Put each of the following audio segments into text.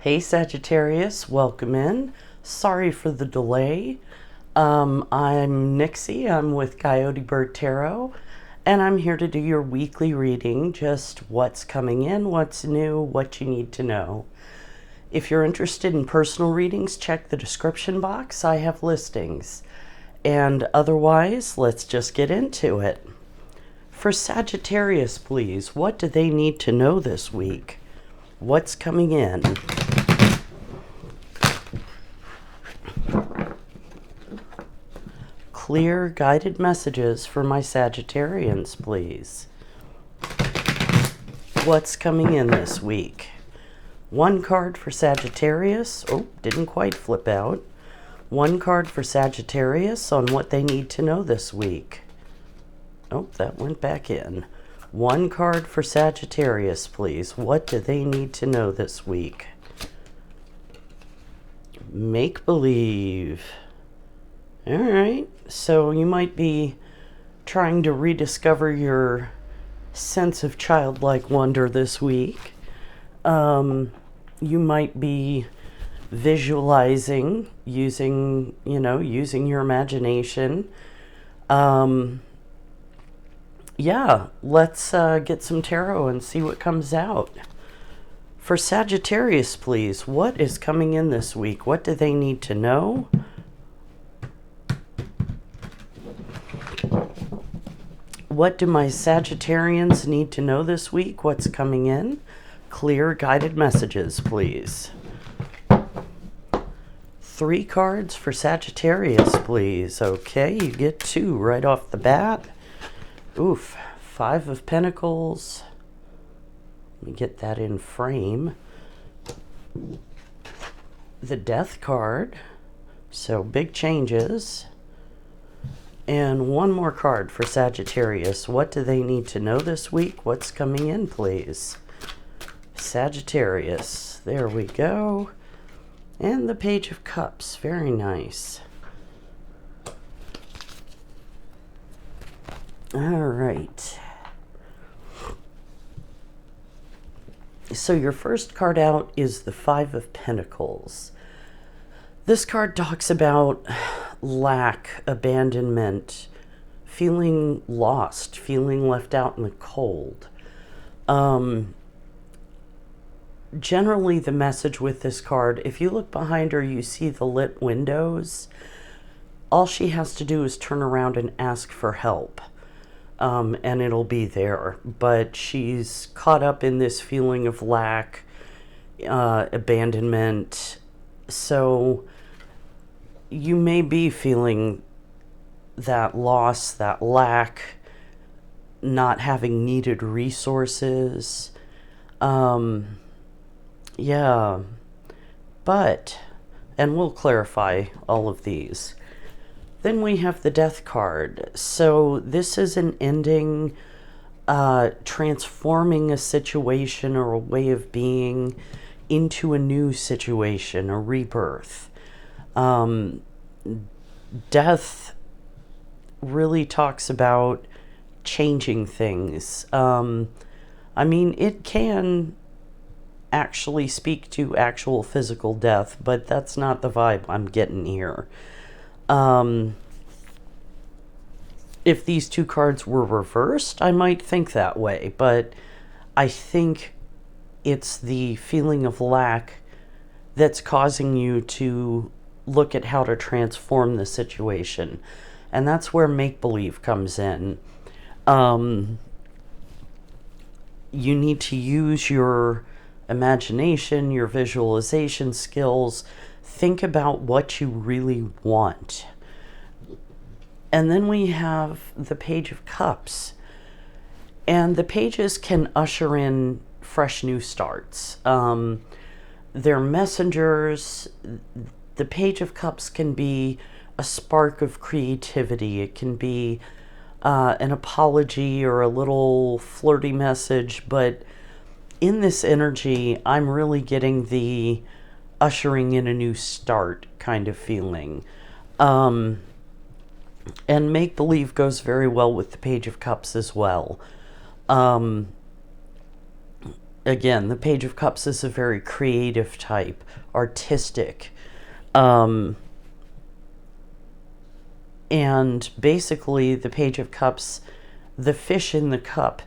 Hey Sagittarius, welcome in. Sorry for the delay. I'm Nixie. I'm with Coyote Bird Tarot, and I'm here to do your weekly reading, just what's coming in, what's new, what you need to know. If you're interested in personal readings, check the description box. I have listings. And otherwise, let's just get into it. For Sagittarius, please, what do they need to know this week? What's coming in? Clear guided messages for my Sagittarians, please. What's coming in this week? One card for Sagittarius. Oh, didn't quite flip out. One card for Sagittarius on what they need to know this week. Oh, that went back in. One card for Sagittarius, please. What do they need to know this week? Make believe. All right, so you might be trying to rediscover your sense of childlike wonder this week. You might be visualizing using your imagination. Yeah, let's get some tarot and see what comes out. For Sagittarius, please, what is coming in this week? What do they need to know? What do my Sagittarians need to know this week? What's coming in? Clear guided messages, please. 3 cards for Sagittarius, please. Okay, you get 2 right off the bat. Oof, 5 of Pentacles. Let me get that in frame. The Death card. So big changes. And 1 more card for Sagittarius. What do they need to know this week? What's coming in, please? Sagittarius. There we go. And the Page of Cups. Very nice. All right. So your first card out is the 5 of Pentacles. This card talks about lack, abandonment, feeling lost, feeling left out in the cold. Generally, the message with this card, if you look behind her, you see the lit windows. All she has to do is turn around and ask for help, and it'll be there. But she's caught up in this feeling of lack, abandonment. So you may be feeling that loss, that lack, not having needed resources. Yeah, but, and we'll clarify all of these. Then we have the Death card. So this is an ending, transforming a situation or a way of being into a new situation, a rebirth. Death really talks about changing things. I mean, it can actually speak to actual physical death, but that's not the vibe I'm getting here. If these 2 cards were reversed, I might think that way, but I think it's the feeling of lack that's causing you to look at how to transform the situation. And that's where make-believe comes in. You need to use your imagination, your visualization skills. Think about what you really want. And then we have the Page of Cups. And the pages can usher in fresh new starts. They're messengers. The Page of Cups can be a spark of creativity. It can be an apology or a little flirty message, but in this energy, I'm really getting the ushering in a new start kind of feeling. And make-believe goes very well with the Page of Cups as well. again, the Page of Cups is a very creative type, artistic. And basically, the Page of Cups, the fish in the cup,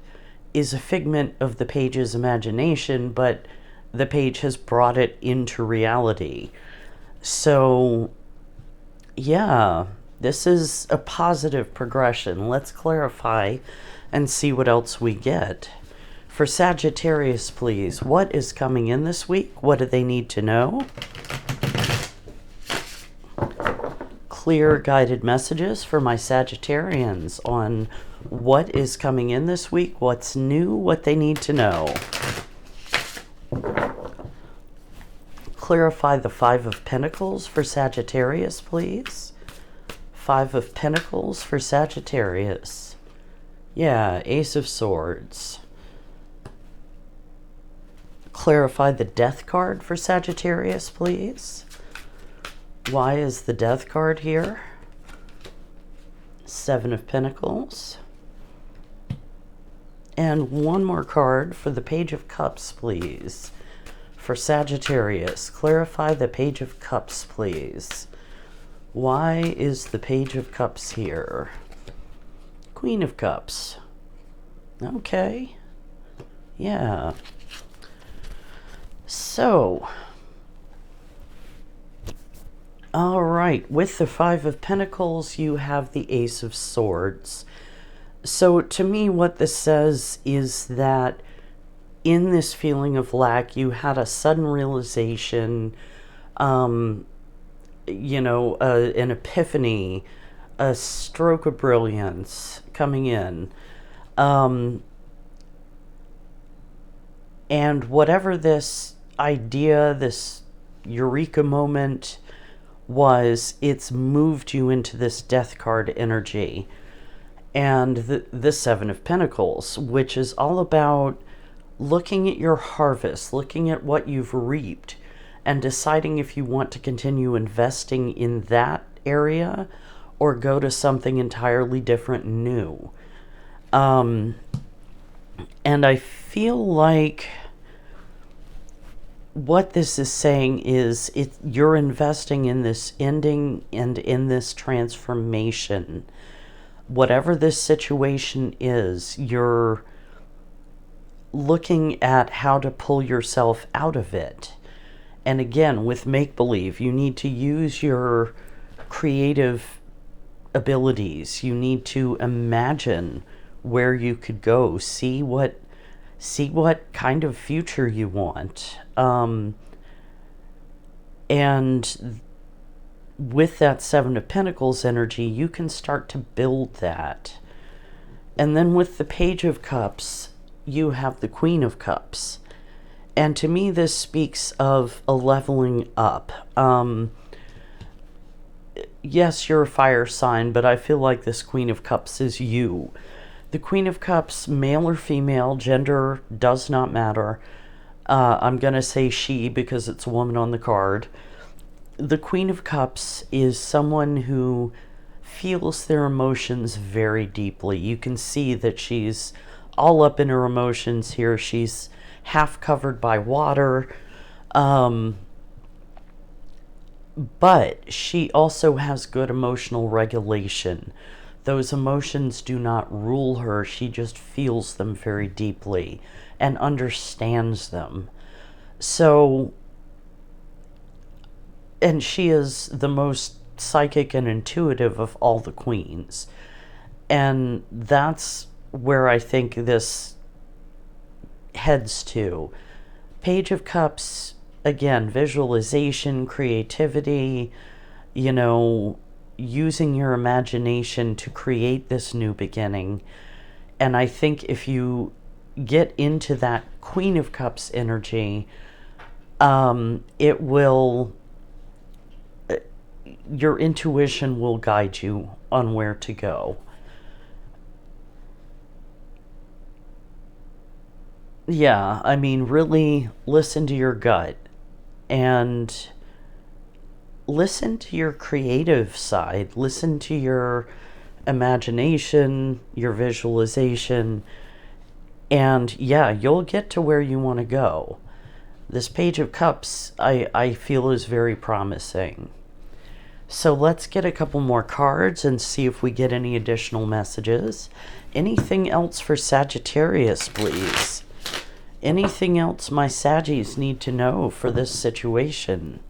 is a figment of the page's imagination, but the page has brought it into reality. So, yeah, this is a positive progression. Let's clarify and see what else we get. For Sagittarius, please, what is coming in this week? What do they need to know? Clear guided messages for my Sagittarians on what is coming in this week, what's new, what they need to know. Clarify the Five of Pentacles for Sagittarius, please. Five of Pentacles for Sagittarius. Yeah, Ace of Swords. Clarify the Death card for Sagittarius, please. Why is the Death card here? Seven of Pentacles. And one more card for the Page of Cups, please. For Sagittarius, clarify the Page of Cups, please. Why is the Page of Cups here? Queen of Cups. Okay. Yeah. So, all right, with the Five of Pentacles, you have the Ace of Swords. So to me, what this says is that in this feeling of lack, you had a sudden realization, an epiphany, a stroke of brilliance coming in. And whatever this idea, this eureka moment was, it's moved you into this Death card energy. And the Seven of Pentacles, which is all about looking at your harvest, looking at what you've reaped, and deciding if you want to continue investing in that area or go to something entirely different and new. And I feel like what this is saying is you're investing in this ending and in this transformation. Whatever this situation is, you're looking at how to pull yourself out of it. And again, with make-believe, you need to use your creative abilities. You need to imagine where you could go. See what kind of future you want. And with that Seven of Pentacles energy, you can start to build that. And then with the Page of Cups, you have the Queen of Cups. And to me, this speaks of a leveling up. Yes, you're a fire sign, but I feel like this Queen of Cups is you. The Queen of Cups, male or female, gender does not matter. I'm going to say she because it's a woman on the card. The Queen of Cups is someone who feels their emotions very deeply. You can see that she's all up in her emotions here. She's half covered by water. But she also has good emotional regulation. Those emotions do not rule her. She just feels them very deeply and understands them. So, and she is the most psychic and intuitive of all the queens. And that's where I think this heads to. Page of Cups, again, visualization, creativity, using your imagination to create this new beginning. And I think if you get into that Queen of Cups energy, it will, your intuition will guide you on where to go. Yeah, I mean, really listen to your gut and listen to your creative side. Listen to your imagination, your visualization, And yeah, you'll get to where you want to go. This Page of Cups, I feel, is very promising. So let's get a couple more cards and see if we get any additional messages. Anything else for Sagittarius, please? Anything else my Saggies need to know for this situation?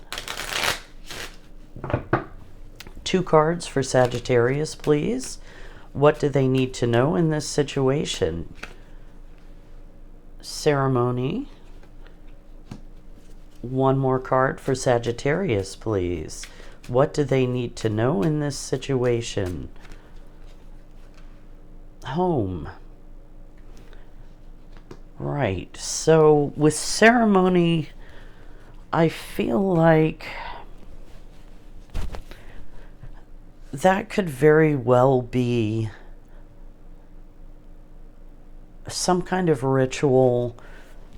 2 cards for Sagittarius, please. What do they need to know in this situation? Ceremony. 1 more card for Sagittarius, please. What do they need to know in this situation? Home. Right. So with ceremony, I feel like that could very well be some kind of ritual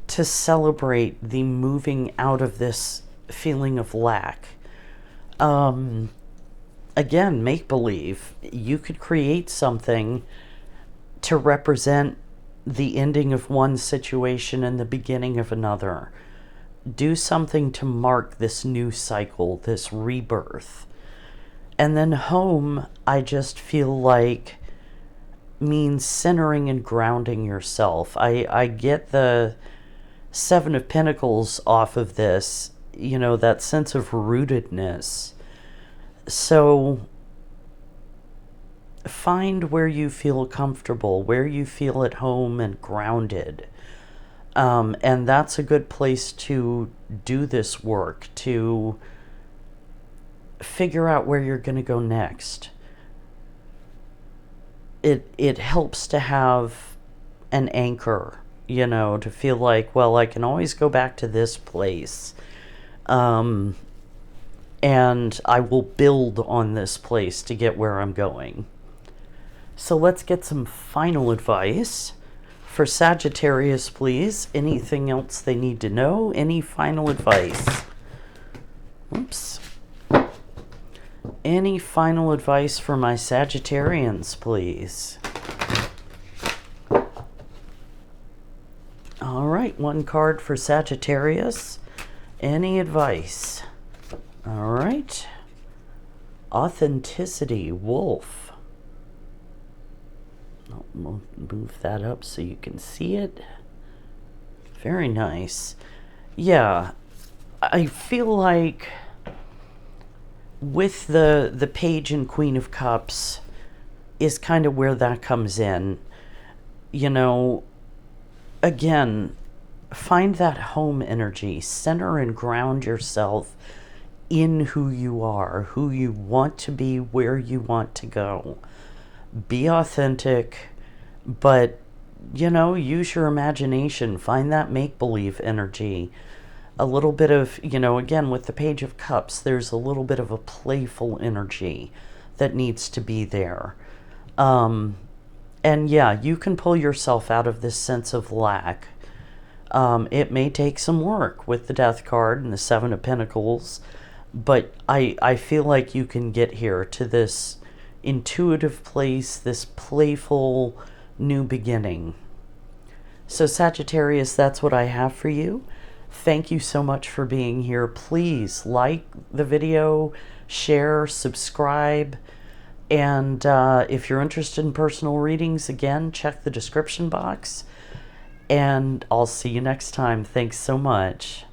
to celebrate the moving out of this feeling of lack. Again, make-believe. You could create something to represent the ending of one situation and the beginning of another. Do something to mark this new cycle, this rebirth. And then home, I just feel like, means centering and grounding yourself. I get the 7 of Pentacles off of this, you know, that sense of rootedness. So find where you feel comfortable, where you feel at home and grounded. And that's a good place to do this work, to figure out where you're going to go next. It helps to have an anchor, you know, to feel like, well, I can always go back to this place. And I will build on this place to get where I'm going. So let's get some final advice for Sagittarius, please. Anything else they need to know? Any final advice? Oops. Any final advice for my Sagittarians, please? All right, 1 card for Sagittarius. Any advice? All right. Authenticity, Wolf. I'll move that up so you can see it. Very nice. Yeah, I feel like with the Page and Queen of Cups is kind of where that comes in. You know, again, find that home energy. Center and ground yourself in who you are, who you want to be, where you want to go. Be authentic, but, you know, use your imagination. Find that make-believe energy. A little bit of, you know, again, with the Page of Cups, there's a little bit of a playful energy that needs to be there. And yeah, you can pull yourself out of this sense of lack. It may take some work with the Death card and the 7 of Pentacles, but I feel like you can get here to this intuitive place, this playful new beginning. So Sagittarius, that's what I have for you. Thank you so much for being here. Please like the video, share, subscribe, and if you're interested in personal readings, again, check the description box, and I'll see you next time. Thanks so much.